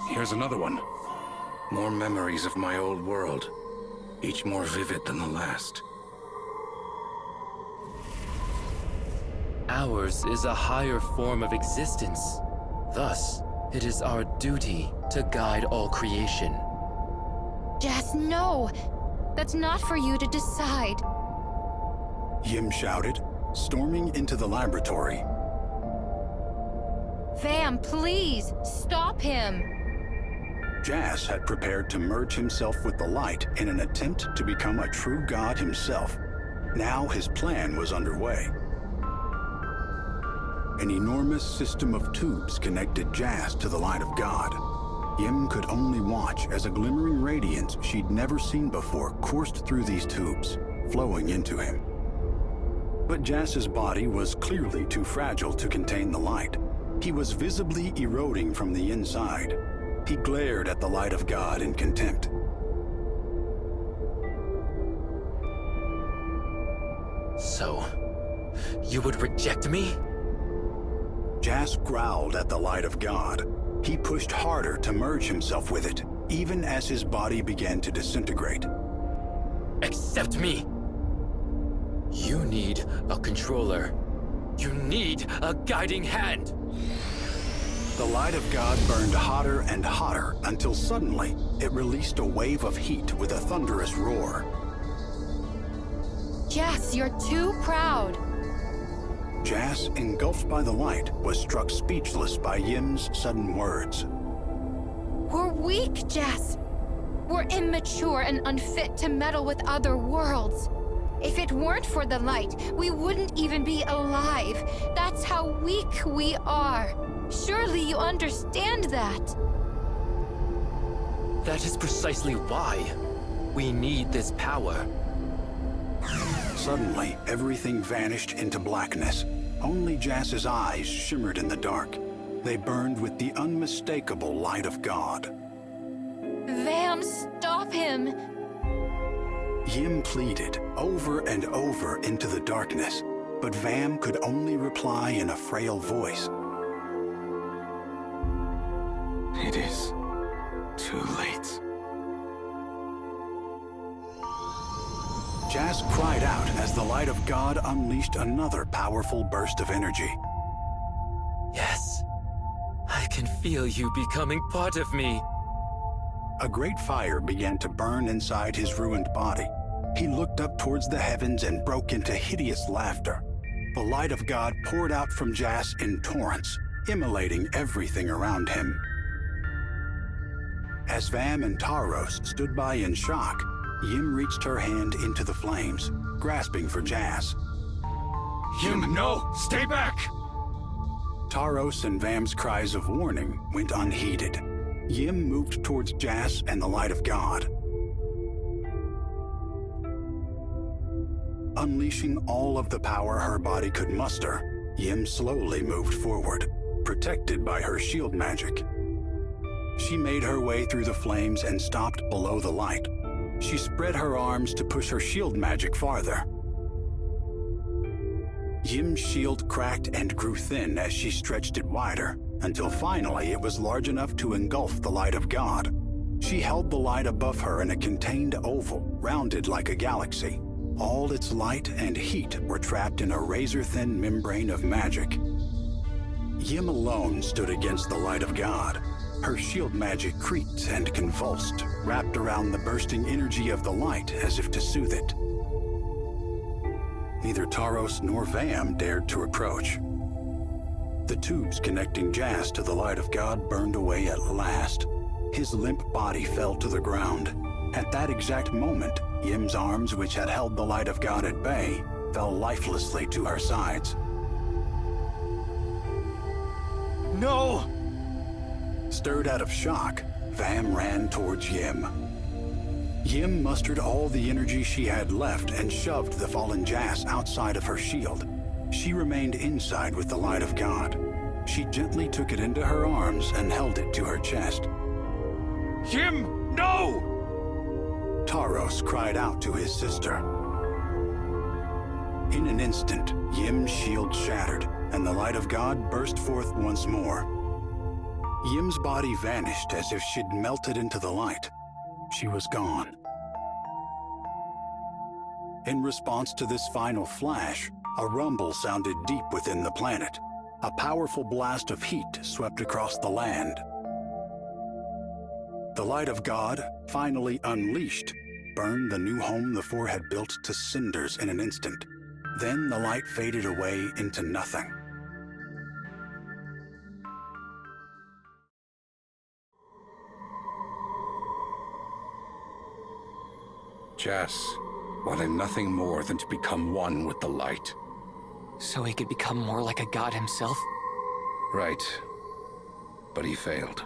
Here's another one. More memories of my old world, each more vivid than the last. Ours is a higher form of existence. Thus, it is our duty to guide all creation. Jas, no! That's not for you to decide. Yim shouted, storming into the laboratory. Vam, please, stop him! Jas had prepared to merge himself with the light in an attempt to become a true god himself. Now his plan was underway. An enormous system of tubes connected Jas to the light of God. Yim could only watch as a glimmering radiance she'd never seen before coursed through these tubes, flowing into him. But Jas's body was clearly too fragile to contain the light. He was visibly eroding from the inside. He glared at the light of God in contempt. So, you would reject me? Jas growled at the light of God. He pushed harder to merge himself with it, even as his body began to disintegrate. Accept me! You need a controller. You need a guiding hand! The light of God burned hotter and hotter until suddenly it released a wave of heat with a thunderous roar. Jas, you're too proud. Jas, engulfed by the light, was struck speechless by Yim's sudden words. We're weak, Jas. We're immature and unfit to meddle with other worlds. If it weren't for the light, we wouldn't even be alive. That's how weak we are. Surely you understand that. That is precisely why we need this power. Suddenly, everything vanished into blackness. Only Jas's eyes shimmered in the dark. They burned with the unmistakable light of God. Vam, stop him! Yim pleaded over and over into the darkness, but Vam could only reply in a frail voice. It is too late. Jas cried out as the light of God unleashed another powerful burst of energy. Yes, I can feel you becoming part of me. A great fire began to burn inside his ruined body. He looked up towards the heavens and broke into hideous laughter. The light of God poured out from Jas in torrents, immolating everything around him. As Vam and Taros stood by in shock, Yim reached her hand into the flames, grasping for Jas. Yim, no! Stay back! Taros and Vam's cries of warning went unheeded. Yim moved towards Jas and the light of God. Unleashing all of the power her body could muster, Yim slowly moved forward, protected by her shield magic. She made her way through the flames and stopped below the light. She spread her arms to push her shield magic farther. Yim's shield cracked and grew thin as she stretched it wider, until finally it was large enough to engulf the light of God. She held the light above her in a contained oval, rounded like a galaxy. All its light and heat were trapped in a razor-thin membrane of magic. Yim alone stood against the light of God. Her shield magic creaked and convulsed, wrapped around the bursting energy of the light as if to soothe it. Neither Taros nor Vam dared to approach. The tubes connecting Jas to the light of God burned away at last. His limp body fell to the ground. At that exact moment, Yim's arms, which had held the light of God at bay, fell lifelessly to her sides. No! Stirred out of shock, Vam ran towards Yim. Yim mustered all the energy she had left and shoved the fallen Jas outside of her shield. She remained inside with the light of God. She gently took it into her arms and held it to her chest. Yim, no! Taros cried out to his sister. In an instant, Yim's shield shattered, and the light of God burst forth once more. Yim's body vanished as if she'd melted into the light. She was gone. In response to this final flash, a rumble sounded deep within the planet. A powerful blast of heat swept across the land. The light of God, finally unleashed, burned the new home the four had built to cinders in an instant. Then the light faded away into nothing. Jas wanted nothing more than to become one with the light. So he could become more like a god himself? Right. But he failed.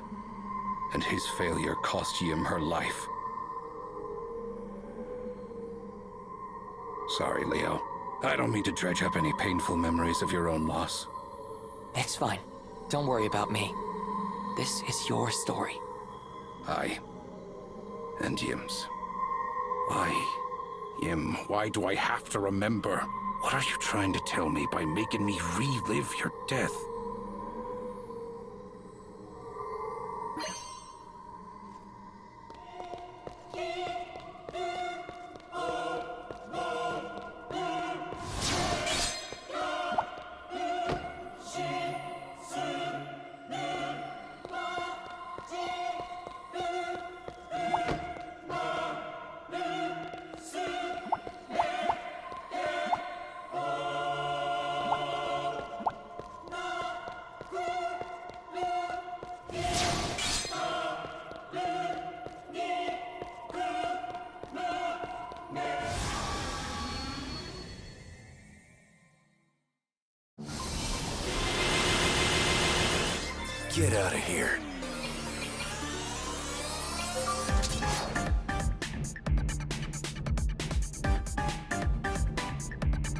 And his failure cost Yim her life. Sorry, Leo. I don't mean to dredge up any painful memories of your own loss. It's fine. Don't worry about me. This is your story. Aye. And Yim's. Why? Yim, why do I have to remember? What are you trying to tell me by making me relive your death? Get out of here.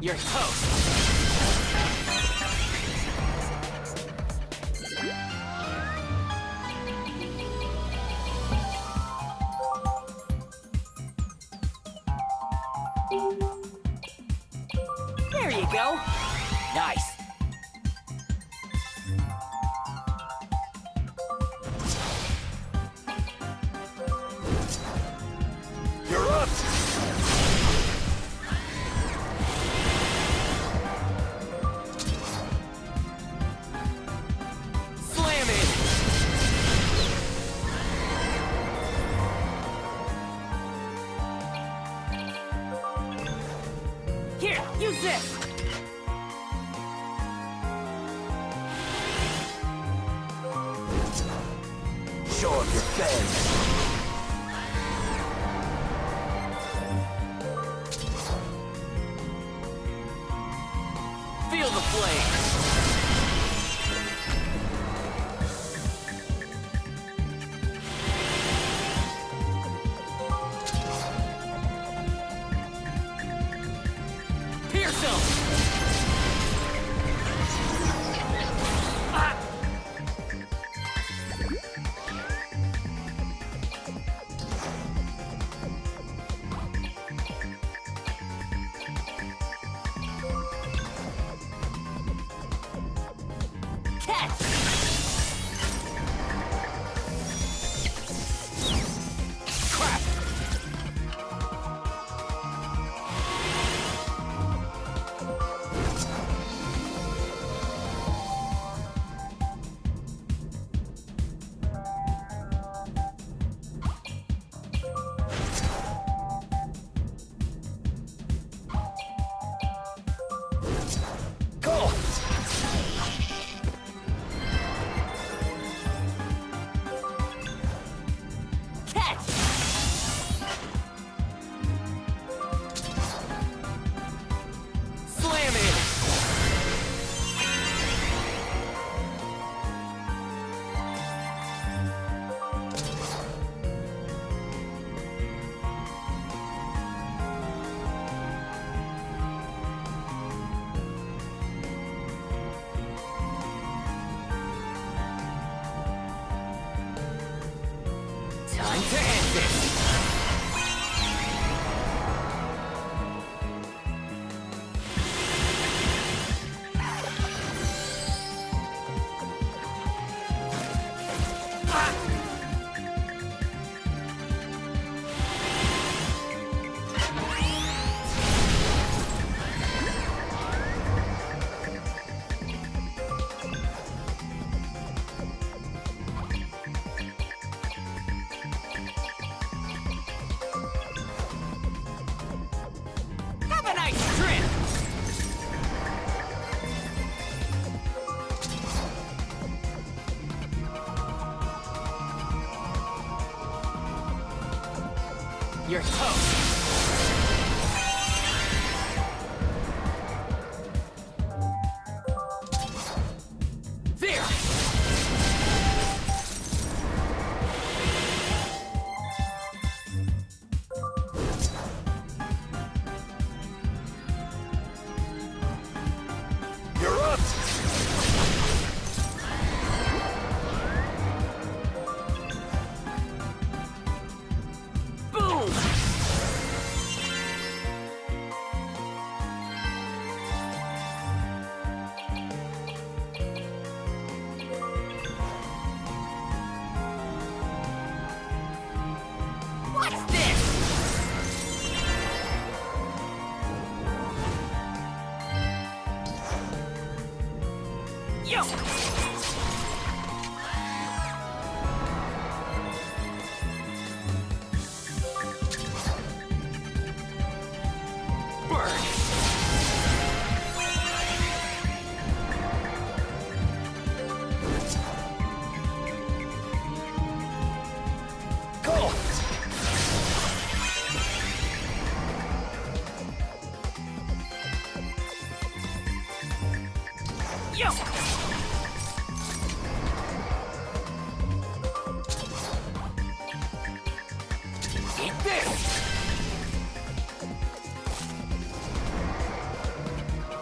You're toast! There you go! Nice! You're up! Slam it! Here, use this! Show off your fangs. Feel the flame! Pierce him! Ah!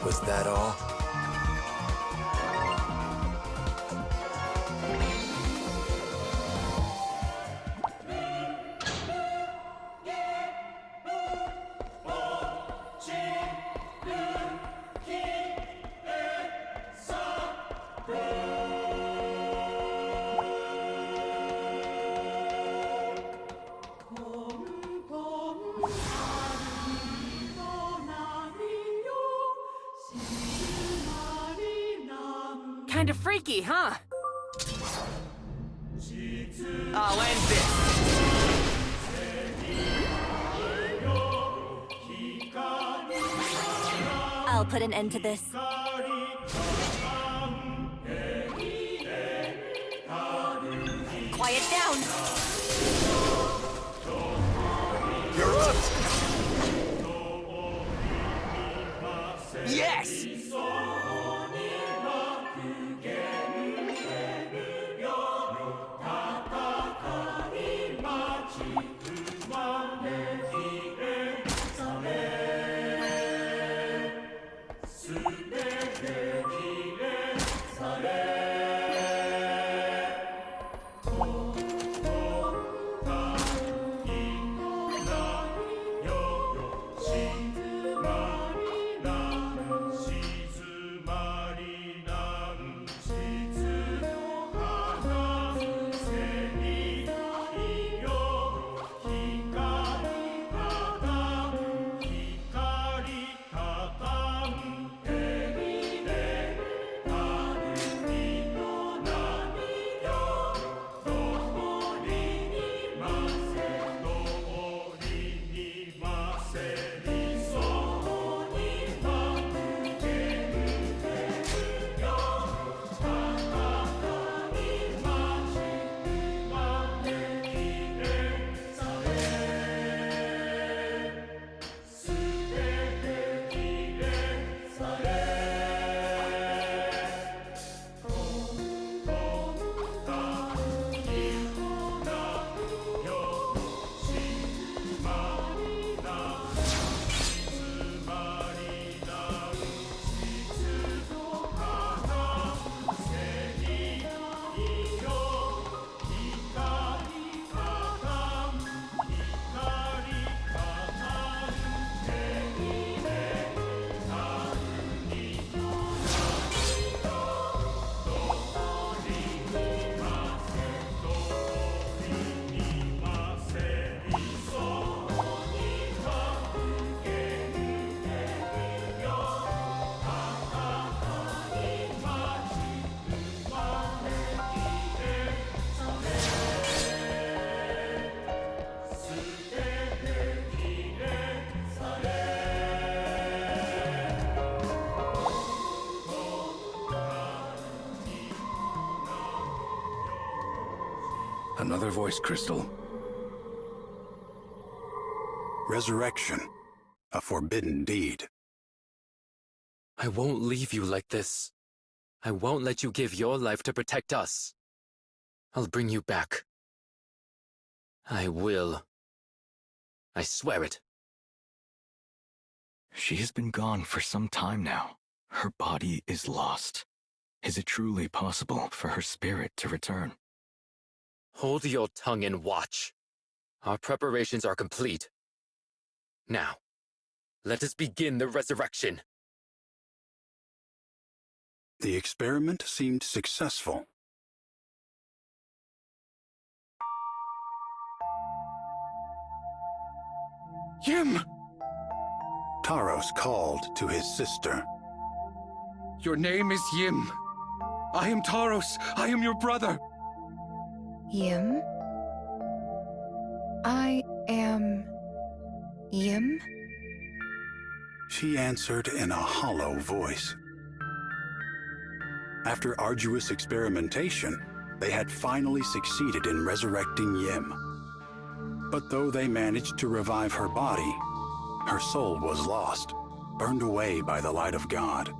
Was that all? Kinda freaky, huh? I'll end this. I'll put an end to this. Quiet down. You're up! Yes! Another voice crystal. Resurrection, a forbidden deed. I won't leave you like this. I won't let you give your life to protect us. I'll bring you back. I will. I swear it. She has been gone for some time now. Her body is lost. Is it truly possible for her spirit to return? Hold your tongue and watch. Our preparations are complete. Now, let us begin the resurrection. The experiment seemed successful. Yim! Taros called to his sister. Your name is Yim. I am Taros. I am your brother. Yim? I am... Yim? She answered in a hollow voice. After arduous experimentation, they had finally succeeded in resurrecting Yim. But though they managed to revive her body, her soul was lost, burned away by the light of God.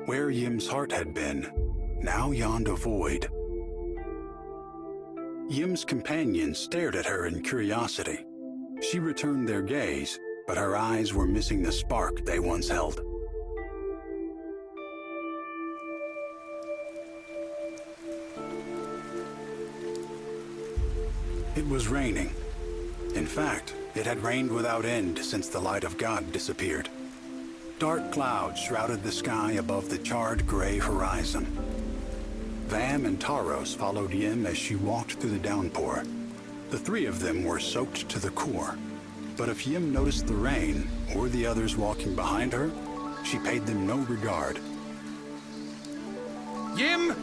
Where Yim's heart had been, now yawned a void. Yim's companions stared at her in curiosity. She returned their gaze, but her eyes were missing the spark they once held. It was raining. In fact, it had rained without end since the light of God disappeared. Dark clouds shrouded the sky above the charred gray horizon. Vam and Taros followed Yim as she walked through the downpour. The three of them were soaked to the core. But if Yim noticed the rain, or the others walking behind her, she paid them no regard. Yim!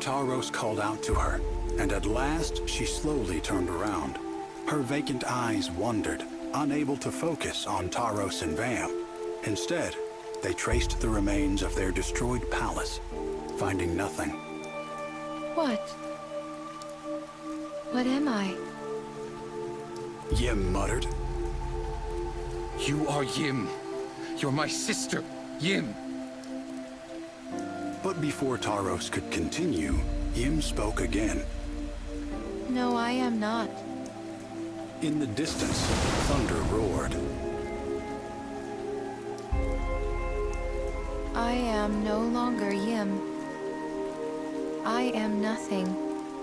Taros called out to her, and at last she slowly turned around. Her vacant eyes wandered, unable to focus on Taros and Vam. Instead, they traced the remains of their destroyed palace, finding nothing. What? What am I? Yim muttered. You are Yim. You're my sister, Yim. But before Taros could continue, Yim spoke again. No, I am not. In the distance, thunder roared. I am no longer Yim. I am nothing,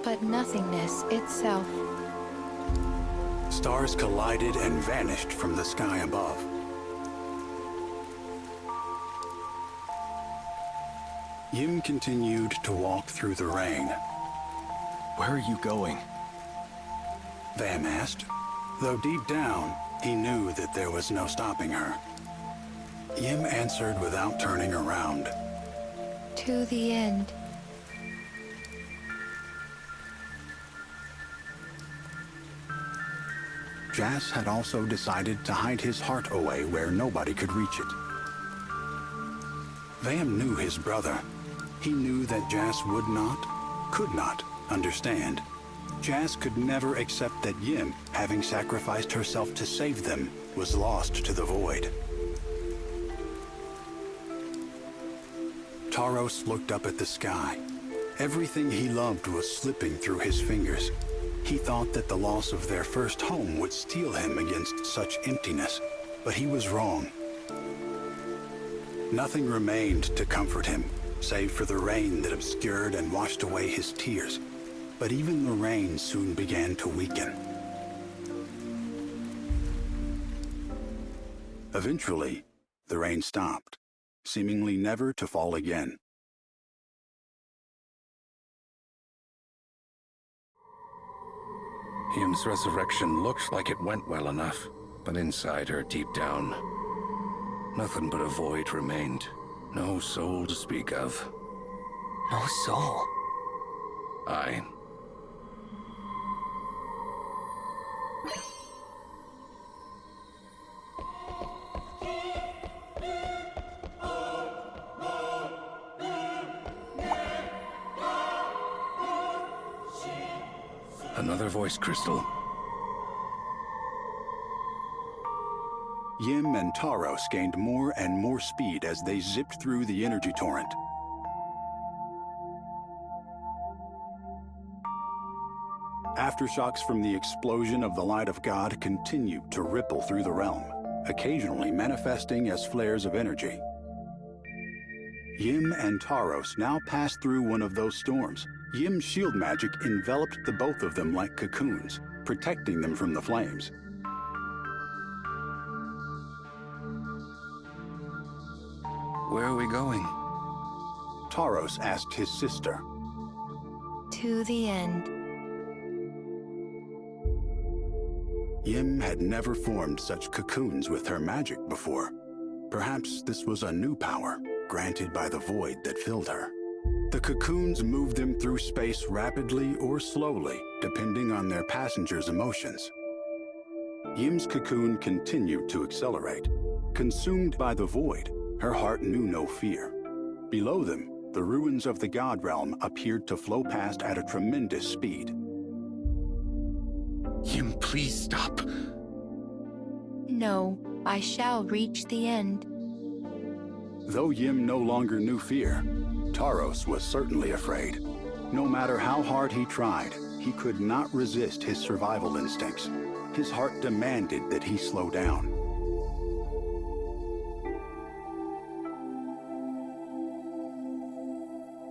but nothingness itself. Stars collided and vanished from the sky above. Yim continued to walk through the rain. Where are you going? Vam asked, though deep down, he knew that there was no stopping her. Yim answered without turning around. To the end. Jas had also decided to hide his heart away where nobody could reach it. Vam knew his brother. He knew that Jas would not, could not, understand. Jas could never accept that Yim, having sacrificed herself to save them, was lost to the void. Taros looked up at the sky. Everything he loved was slipping through his fingers. He thought that the loss of their first home would steel him against such emptiness, but he was wrong. Nothing remained to comfort him, save for the rain that obscured and washed away his tears. But even the rain soon began to weaken. Eventually, the rain stopped, seemingly never to fall again. Yim's resurrection looked like it went well enough, but inside her, deep down, nothing but a void remained. No soul to speak of. No soul. Aye. Another voice crystal. Yim and Taros gained more and more speed as they zipped through the energy torrent. Aftershocks from the explosion of the light of God continued to ripple through the realm, occasionally manifesting as flares of energy. Yim and Taros now passed through one of those storms. Yim's shield magic enveloped the both of them like cocoons, protecting them from the flames. Where are we going? Taros asked his sister. To the end. Yim had never formed such cocoons with her magic before. Perhaps this was a new power, granted by the void that filled her. The cocoons moved them through space rapidly or slowly, depending on their passengers' emotions. Yim's cocoon continued to accelerate. Consumed by the void, her heart knew no fear. Below them, the ruins of the God realm appeared to flow past at a tremendous speed. Yim, please stop. No, I shall reach the end. Though Yim no longer knew fear, Taros was certainly afraid. No matter how hard he tried, he could not resist his survival instincts. His heart demanded that he slow down.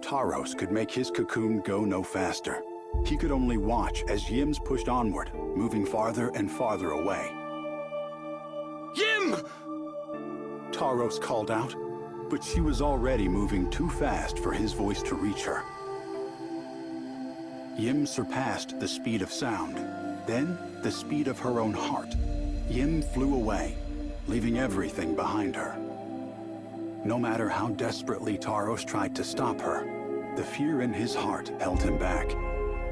Taros could make his cocoon go no faster. He could only watch as Yim's pushed onward, moving farther and farther away. Yim! Taros called out, but she was already moving too fast for his voice to reach her. Yim surpassed the speed of sound, then the speed of her own heart. Yim flew away, leaving everything behind her. No matter how desperately Taros tried to stop her, the fear in his heart held him back.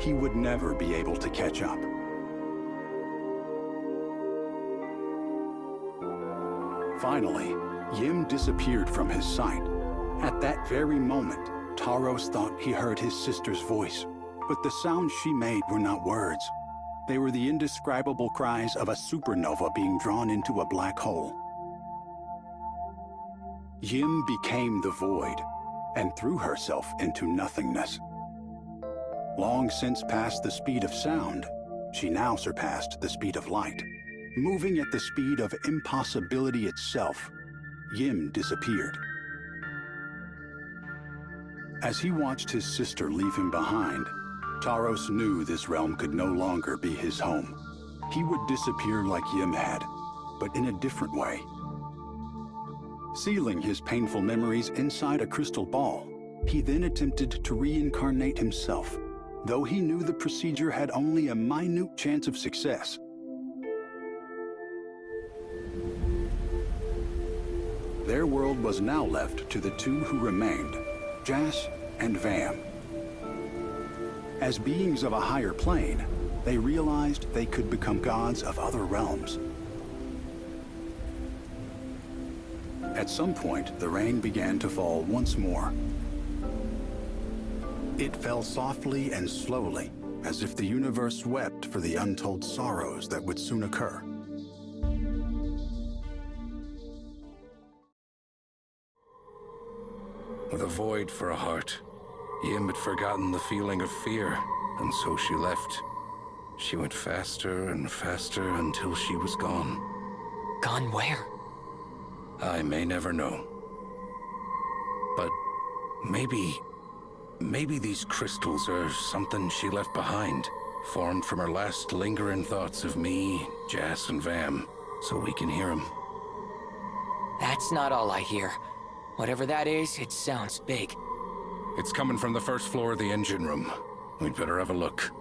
He would never be able to catch up. Finally, Yim disappeared from his sight. At that very moment, Taros thought he heard his sister's voice, but the sounds she made were not words. They were the indescribable cries of a supernova being drawn into a black hole. Yim became the void and threw herself into nothingness. Long since past the speed of sound, she now surpassed the speed of light. Moving at the speed of impossibility itself, Yim disappeared. As he watched his sister leave him behind, Taros knew this realm could no longer be his home. He would disappear like Yim had, but in a different way. Sealing his painful memories inside a crystal ball, he then attempted to reincarnate himself, though he knew the procedure had only a minute chance of success. Their world was now left to the two who remained, Jas and Vam. As beings of a higher plane, they realized they could become gods of other realms. At some point, the rain began to fall once more. It fell softly and slowly, as if the universe wept for the untold sorrows that would soon occur. With a void for a heart, Yim had forgotten the feeling of fear, and so she left. She went faster and faster until she was gone. Gone where? I may never know. But maybe these crystals are something she left behind, formed from her last lingering thoughts of me, Jas, and Vam, so we can hear them. That's not all I hear. Whatever that is, it sounds big. It's coming from the first floor of the engine room. We'd better have a look.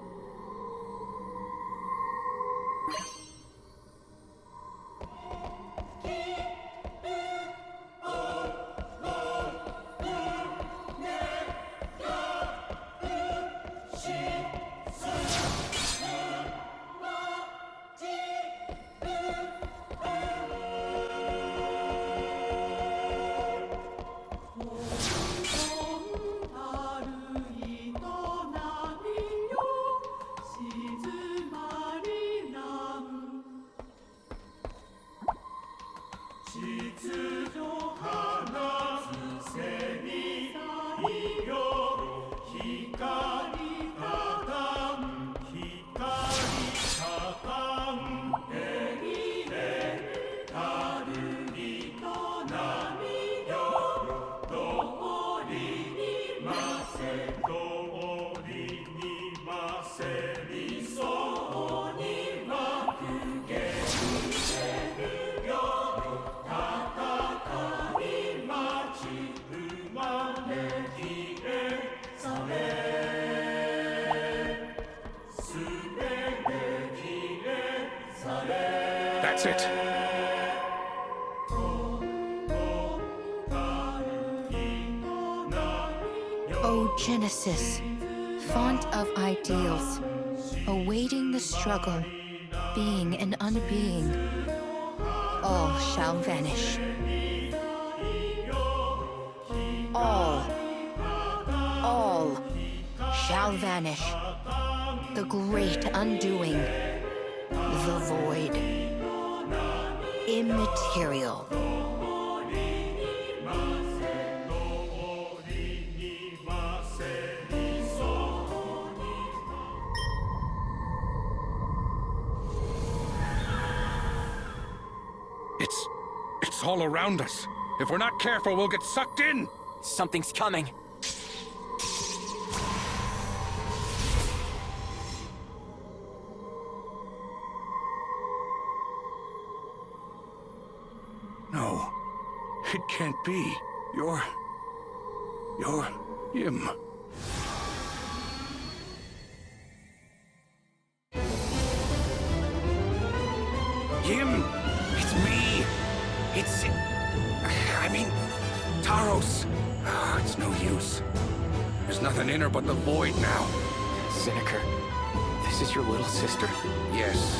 That's it. O Genesis, font of ideals, awaiting the struggle, being and unbeing, all shall vanish. All shall vanish. The great undoing, the void, immaterial. It's all around us. If we're not careful, we'll get sucked in. Something's coming. No, it can't be. You're him. Him? It's me. I mean, Taros. Oh, it's no use. There's nothing in her but the void now. Zineker, this is your little sister. Yes.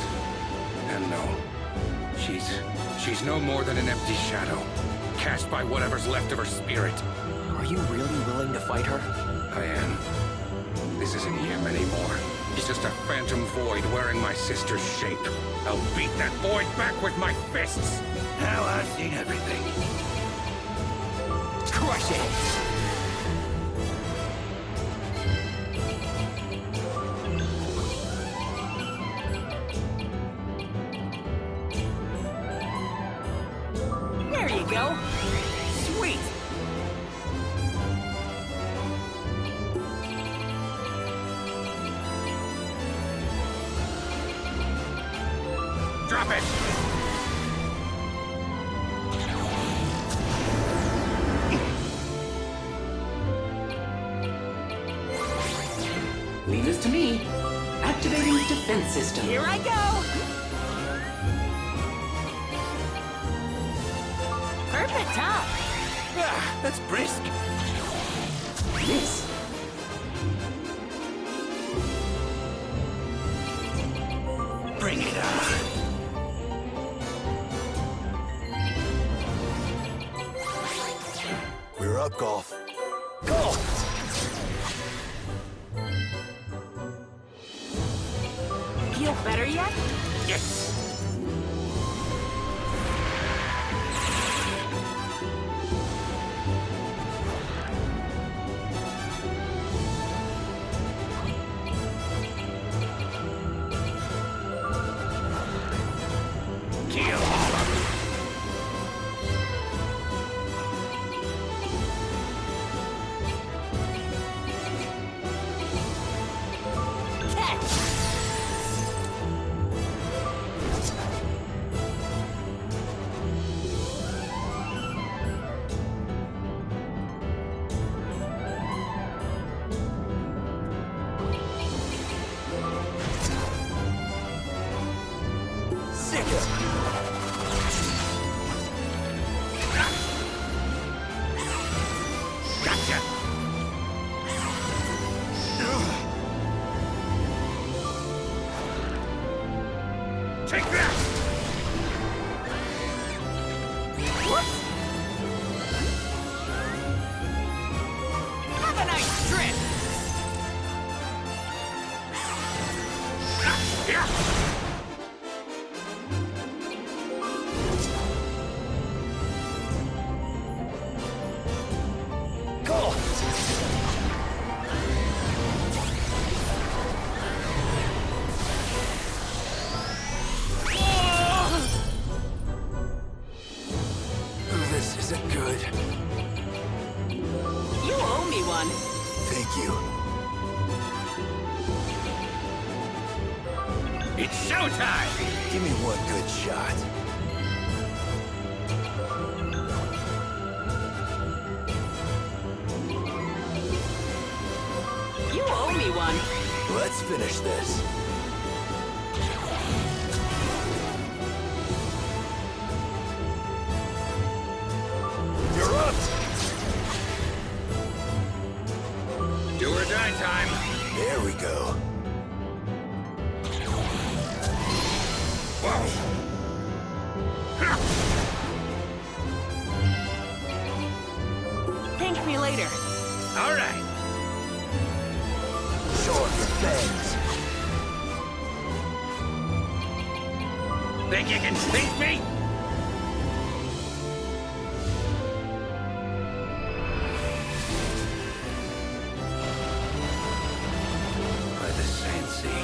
And no. She's no more than an empty shadow, cast by whatever's left of her spirit. Are you really willing to fight her? I am. This isn't him anymore. He's just a phantom void wearing my sister's shape. I'll beat that void back with my fists. Now I've seen everything. Crush it! There you go. Sweet. Drop it! Leave this to me. Activating defense system. Here I go. Perfect, huh? Ah, that's brisk. This. Bring it on. We're up, Golf. Go! Feel better yet? Yes! Kill all of them. Catch! Gotcha! Take that! Have a nice trip! Here! It's showtime! Give me one good shot. You owe me one. Let's finish this. You're up! Do or die time. There we go. Whoa! Thank me later. All right. Show off your fangs. Think you can sneak me? By the Sansi.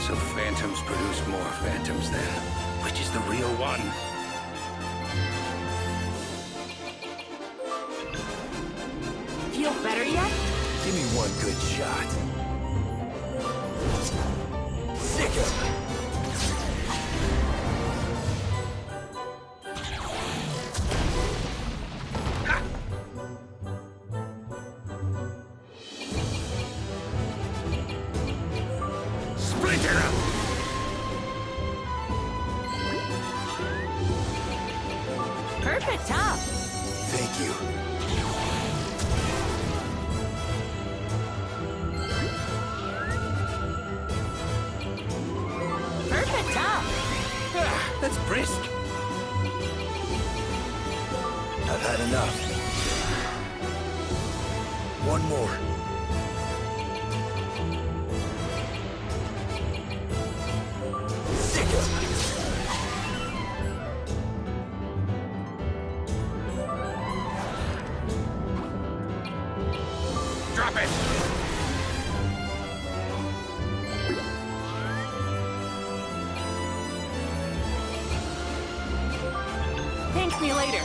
So phantoms produce more phantoms then. Which is the real one? Feel better yet? Give me one good shot. Sick him! Splinter him! Perfect top. Thank you. Perfect top. That's brisk. I've had enough. One more. Sick him! Drop it! Thank me later.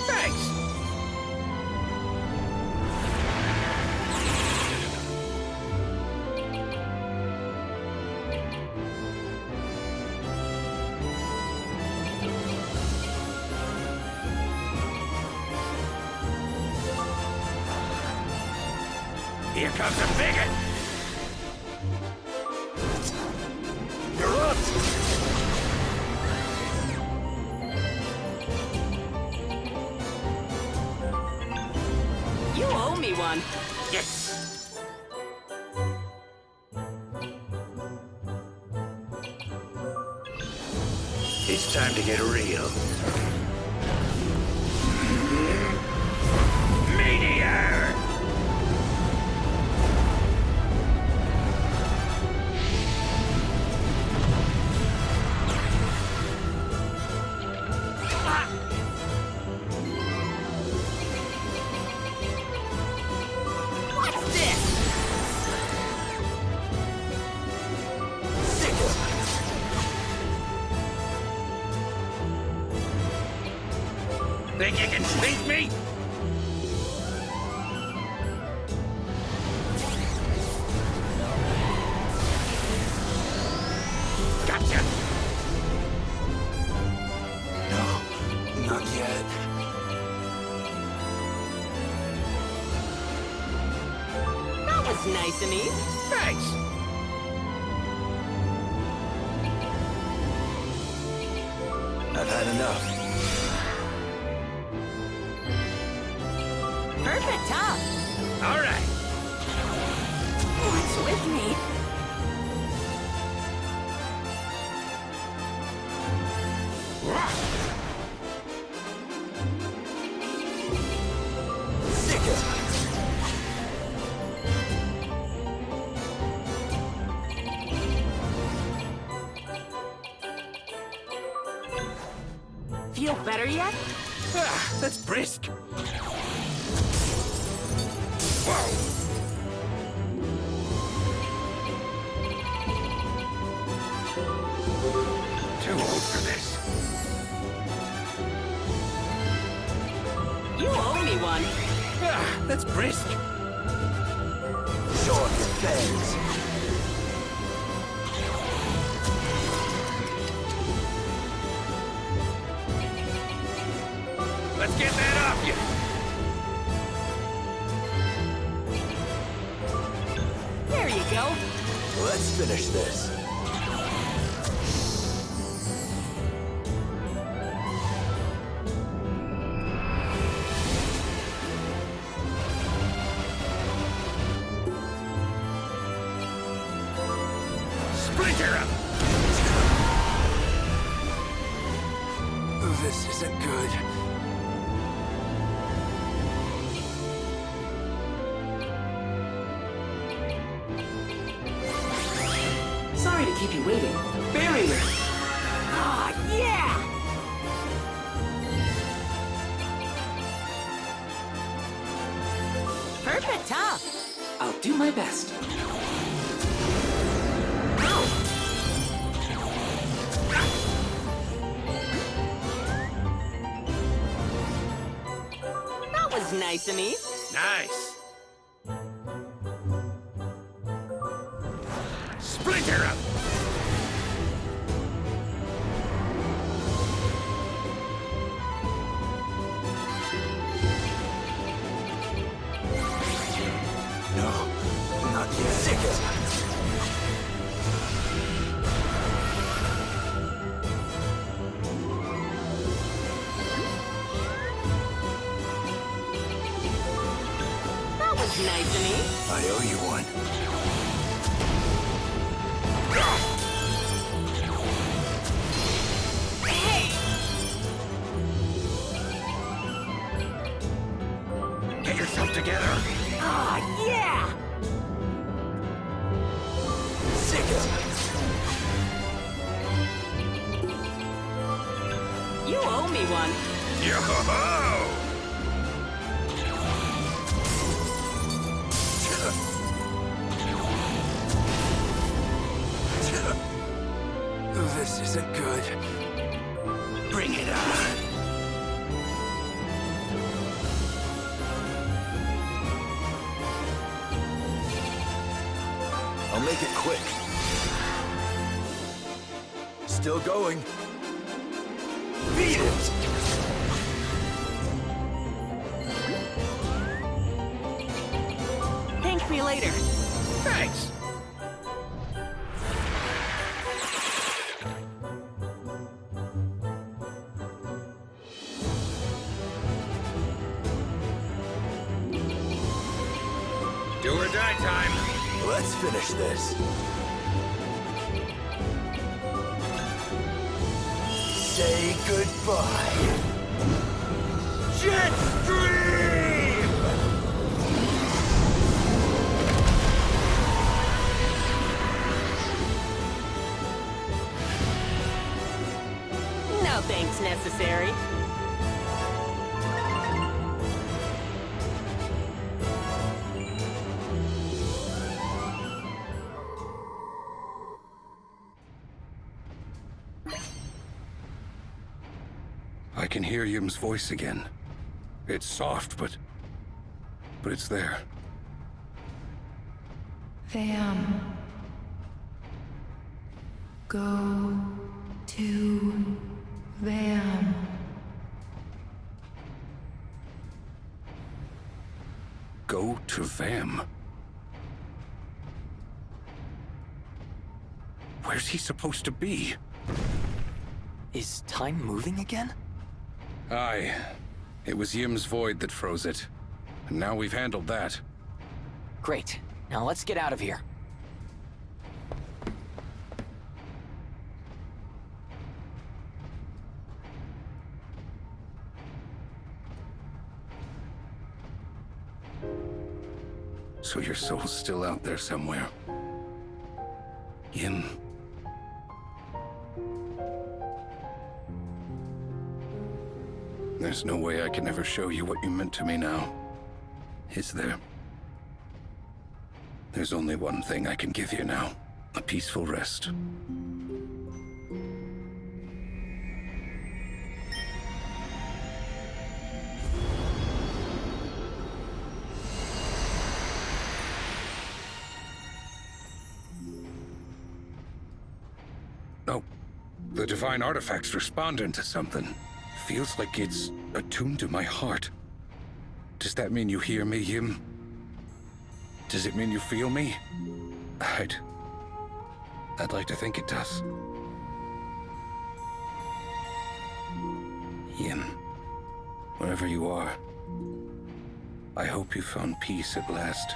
Thanks! Here comes a bigot! You're up! You owe me one. Yes! It's time to get real. Meteor! What's this? Sick him! Think you can sneak me? Gotcha! No, not yet. That was nice and easy. Thanks! I've had enough. Perfect top. All right! What's with me? Sick him! Feel better yet? That's brisk. Whoa! Too old for this. You owe me one. That's brisk. Show off your fangs. Let's get that off you! There you go. Let's finish this. Splinter him! This isn't good. Sorry to keep you waiting. Barrier! Ah, yeah! Perfect, huh? I'll do my best. That was nice of me. Nice! Splinter him! No, not yet. Sick it. That was nice of me. I owe you one. Get yourself together! Ah, yeah! Sick it. You owe me one. Yo-ho-ho! This isn't good. Bring it on. I'll make it quick. Still going. Beat it! Thank me later. Thanks! Do or die time! Let's finish this. Say goodbye. Jet Stream! No thanks necessary. I can hear Yim's voice again. It's soft, but it's there. Vam. Go to Vam. Go to Vam. Where's he supposed to be? Is time moving again? Aye. It was Yim's void that froze it. And now we've handled that. Great. Now let's get out of here. So your soul's still out there somewhere. Yim. There's no way I can ever show you what you meant to me now. Is there? There's only one thing I can give you now. A peaceful rest. Oh, the divine artifact's responding to something. feels like it's attuned to my heart. Does that mean you hear me, Yim? Does it mean you feel me? I'd like to think it does. Yim, wherever you are, I hope you found peace at last.